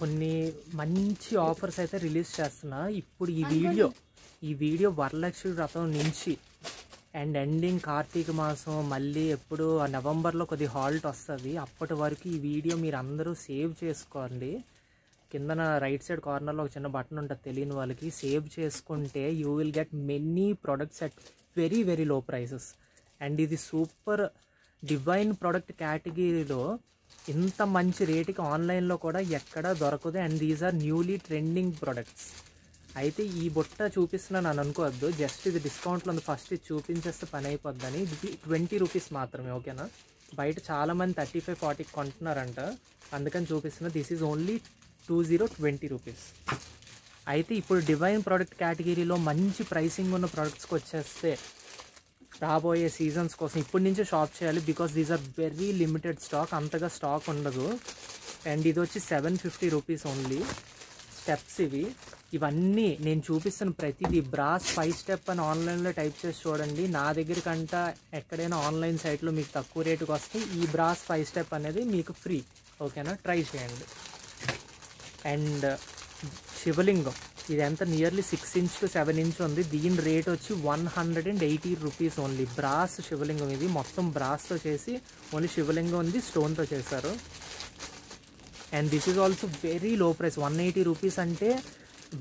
కొన్ని మంచి ఆఫర్స్ అయితే రిలీజ్ చేస్తున్నా. ఇప్పుడు ఈ వీడియో వరలక్ష్మి వ్రతం నుంచి అండ్ ఎండింగ్ కార్తీక మాసం, మళ్ళీ ఎప్పుడు నవంబర్లో కొద్ది హాల్ట్ వస్తుంది. అప్పటి వరకు ఈ వీడియో మీరు అందరూ సేవ్ చేసుకోండి. కిందన రైట్ సైడ్ కార్నర్లో ఒక చిన్న బటన్ ఉంటుంది, తెలియని వాళ్ళకి. సేవ్ చేసుకుంటే you will get many products at very very low prices. And ఇది సూపర్ డివైన్ ప్రోడక్ట్ కేటగిరీలో ఇంత మంచి రేటుకి ఆన్లైన్లో కూడా ఎక్కడా దొరకదు. And these are newly trending products. అయితే ఈ బుట్ట చూపిస్తున్నాను అని అనుకోవద్దు, జస్ట్ ఇది డిస్కౌంట్లో ఉంది, ఫస్ట్ ఇది చూపించేస్తే పని అయిపోద్దని. ఇది 20 రూపీస్ మాత్రమే, ఓకేనా? బయట చాలామంది 35-40 కొంటున్నారంట, అందుకని చూపిస్తున్నా. This is only 20 rupees. అయితే ఇప్పుడు డివైన్ ప్రోడక్ట్ కేటగిరీలో మంచి ప్రైసింగ్ ఉన్న ప్రోడక్ట్స్కి వచ్చేస్తే, రాబోయే సీజన్స్ కోసం ఇప్పటి నుంచే షాప్ చేయాలి. Because these are very limited stock, అంతగా స్టాక్ ఉండదు. అండ్ ఇది వచ్చి 750 రూపీస్ ఓన్లీ. స్టెప్స్ ఇవన్నీ నేను చూపిస్తున్న ప్రతిదీ బ్రాస్ 5 స్టెప్ అని ఆన్లైన్లో టైప్ చేసి చూడండి. నా దగ్గర కంటే ఎక్కడైనా ఆన్లైన్ సైట్లో మీకు తక్కువ రేటుకి వస్తే ఈ బ్రాస్ 5 స్టెప్ అనేది మీకు ఫ్రీ, ఓకేనా? ట్రై చేయండి. అండ్ శివలింగం ఇది ఎంత, నియర్లీ 6 inch to 7 inch ఉంది. దీని రేట్ వచ్చి 180 రూపీస్ ఓన్లీ. బ్రాస్ శివలింగం ఇది, మొత్తం బ్రాస్తో చేసి ఓన్లీ శివలింగం ఉంది, స్టోన్తో చేశారు. And this is also very low price. 180 rupees అంటే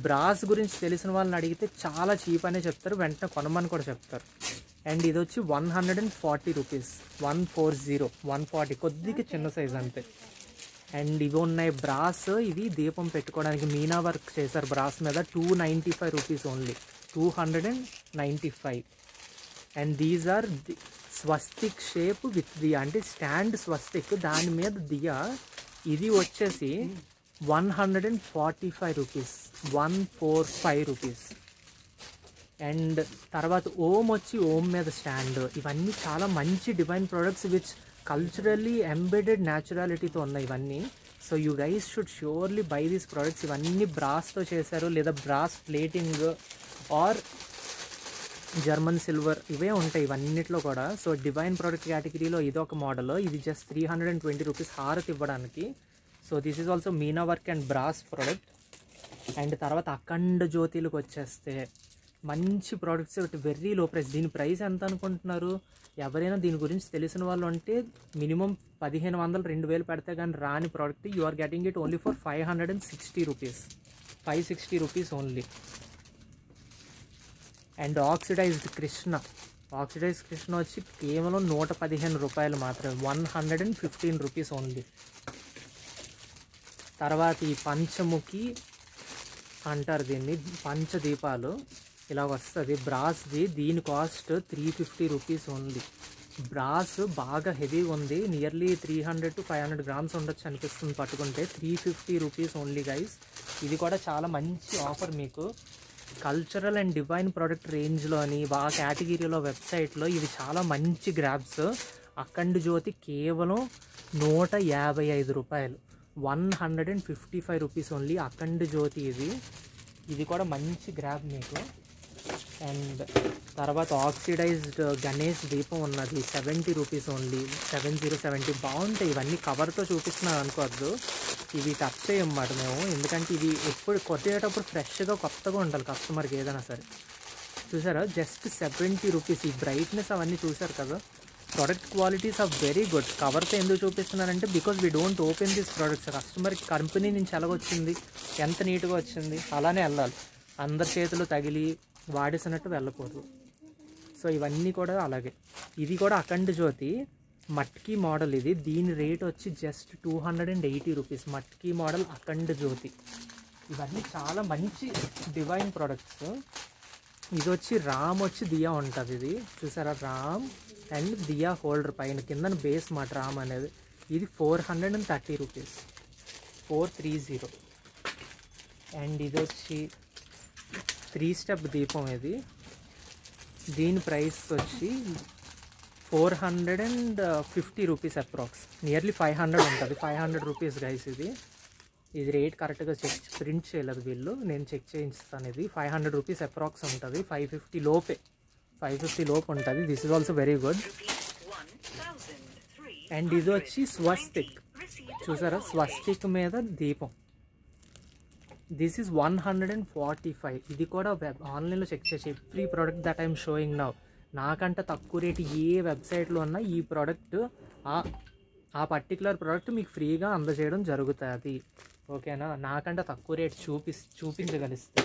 బ్రాస్ గురించి తెలిసిన వాళ్ళని అడిగితే చాలా చీప్ అనే చెప్తారు, వెంటనే కొనమని కూడా చెప్తారు. అండ్ ఇది వచ్చి 140 రూపీస్. 140 కొద్దిగా చిన్న సైజ్ అంతే. అండ్ ఇవి ఉన్నాయి బ్రాస్, ఇవి దీపం పెట్టుకోవడానికి మీనా వర్క్ చేశారు బ్రాస్ మీద. 295 rupees only, 295. And these are swastik shape with diya, అంటే స్టాండ్ స్వస్తిక్, దాని మీద దియా. ఇది వచ్చేసి 145 రూపీస్, 145 రూపీస్. అండ్ తర్వాత ఓం వచ్చి ఓం మీద స్టాండ్. ఇవన్నీ చాలా మంచి divine products which culturally embedded న్యాచురాలిటీతో ఉన్నాయి ఇవన్నీ. So you guys should surely buy these products. ఇవన్నీ బ్రాస్తో చేశారు, లేదా brass plating or German silver, ఇవే ఉంటాయి ఇవన్నిట్లో కూడా. సో డివైన్ ప్రోడక్ట్ కేటగిరీలో ఇదొక మోడల్. ఇది జస్ట్ 320 రూపీస్ హారతి ఇవ్వడానికి. So this is also Meena work and brass product. And తర్వాత అఖండ జ్యోతిలకు వచ్చేస్తే మంచి ప్రోడక్ట్స్ ఒకటి వెరీ లో ప్రైస్. దీని ప్రైస్ ఎంత అనుకుంటున్నారు? ఎవరైనా దీని గురించి తెలిసిన వాళ్ళు అంటే మినిమం 1500-2000 పెడితే కానీ రాని product. You are getting it only for 560 rupees, 560 rupees only. And oxidized Krishna వచ్చి కేవలం 115 రూపాయలు మాత్రమే, 115 రూపీస్ ఓన్లీ. తర్వాత ఈ పంచముఖి అంటారు దీన్ని, పంచదీపాలు ఇలా వస్తుంది బ్రాస్ది. దీని కాస్ట్ 350 రూపీస్ ఓన్లీ. బ్రాస్ బాగా హెవీగా ఉంది, నియర్లీ 300 to 500 grams ఉండొచ్చు అనిపిస్తుంది పట్టుకుంటే. 350 రూపీస్ ఓన్లీ గైస్. ఇది కూడా చాలా మంచి ఆఫర్ మీకు. కల్చరల్ అండ్ డివైన్ ప్రోడక్ట్ రేంజ్లోని ఆ కేటగిరీలో వెబ్సైట్లో ఇవి చాలా మంచి గ్రాబ్స్. అఖండ జ్యోతి కేవలం 155 రూపాయలు, 155 రూపీస్ ఓన్లీ అఖండ జ్యోతి. ఇది కూడా మంచి గ్రాబ్ మీకు. అండ్ తర్వాత ఆక్సిడైజ్డ్ గణేష్ దీపం ఉన్నది, 70 రూపీస్ ఓన్లీ, 70 బాగుంటాయి. ఇవన్నీ కవర్తో చూపిస్తున్నాను అనుకోవద్దు, ఇవి టచ్ చేయమాట మేము, ఎందుకంటే ఇవి ఎప్పుడు కొట్టేటప్పుడు ఫ్రెష్గా కొత్తగా ఉండాలి కస్టమర్కి ఏదైనా సరే. చూసారా, జస్ట్ 70 రూపీస్. ఈ బ్రైట్నెస్ అవన్నీ చూసారు కదా. Product qualities are very good. కవర్తో ఎందుకు చూపిస్తున్నానంటే because we don't open this products. కస్టమర్కి కంపెనీ నుంచి ఎలాగొచ్చింది, ఎంత నీట్గా వచ్చింది అలానే వెళ్ళాలి, అందరి చేతులు తగిలి వాడేసినట్టు వెళ్ళకూడదు. సో ఇవన్నీ కూడా అలాగే. ఇది కూడా అఖండ జ్యోతి మట్కీ మోడల్. ఇది దీని రేట్ వచ్చి జస్ట్ 280 రూపీస్. మట్కీ మోడల్ అఖండ జ్యోతి. ఇవన్నీ చాలా మంచి డివైన్ ప్రోడక్ట్స్. ఇది వచ్చి రామ్ వచ్చి దియా ఉంటుంది. ఇది చూసారా, రామ్ అండ్ దియా హోల్డర్ పైన కింద బేస్ మాట రామ్ అనేది. ఇది 430 రూపీస్, 430. అండ్ ఇది వచ్చి 3 స్టెప్ దీపం. దీని ప్రైస్ వచ్చి 450 రూపీస్ అప్రాక్స్, నియర్లీ 500 ఉంటుంది, 500 రూపీస్ గైస్. ఇది రేట్ కరెక్ట్గా ప్రింట్ చేయలేదు వీళ్ళు, నేను చెక్ చేయిస్తాను. ఇది 500 రూపీస్ అప్రాక్స్ ఉంటుంది, 550 లోపు ఉంటుంది. This is also very good. And ఇది వచ్చి స్వస్తిక్. చూసారా, స్వస్తిక్ మీద దీపం దిస్ ఈజ్ 145. ఇది కూడా ఆన్లైన్లో చెక్ చేసి every product that I'm showing now నాకంటే తక్కువ రేటు ఏ వెబ్సైట్లో ఉన్నా ఈ ప్రోడక్ట్ ఆ పర్టికులర్ ప్రోడక్ట్ మీకు ఫ్రీగా అందజేయడం జరుగుతుంది. ఓకేనా, నాకంటే తక్కువ రేటు చూపించగలిస్తే.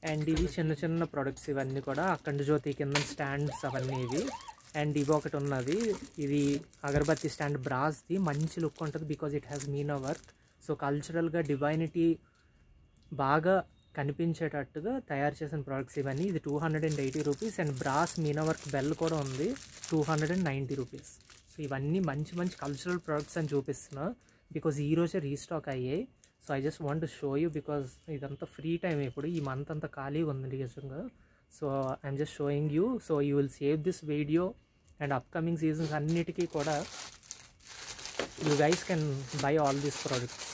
అండ్ ఇవి చిన్న చిన్న ప్రొడక్ట్స్ ఇవన్నీ కూడా అఖండ జ్యోతి కింద స్టాండ్స్ అవన్నీ ఇవి. అండ్ ఇవి ఒకటి ఉన్నది, ఇది అగరబత్తి స్టాండ్ బ్రాస్ది, మంచి లుక్ ఉంటుంది because it has meena work. So కల్చరల్గా డివైనిటీ బాగా కనిపించేటట్టుగా తయారు చేసిన ప్రోడక్ట్స్ ఇవన్నీ. ఇది 280 rupees. And brass meena work bell కూడా ఉంది 290 రూపీస్. సో ఇవన్నీ మంచి మంచి కల్చరల్ ప్రోడక్ట్స్ అని చూపిస్తున్నా బికాజ్ ఈరోజే రీస్టాక్ అయ్యాయి. So I just want to show you because ఇదంతా ఫ్రీ టైం, ఇప్పుడు ఈ మంత్ అంతా ఖాళీగా ఉంది నిజంగా. So I'm just showing you. So you will save this video and upcoming seasons అన్నిటికీ కూడా you guys can buy all these products.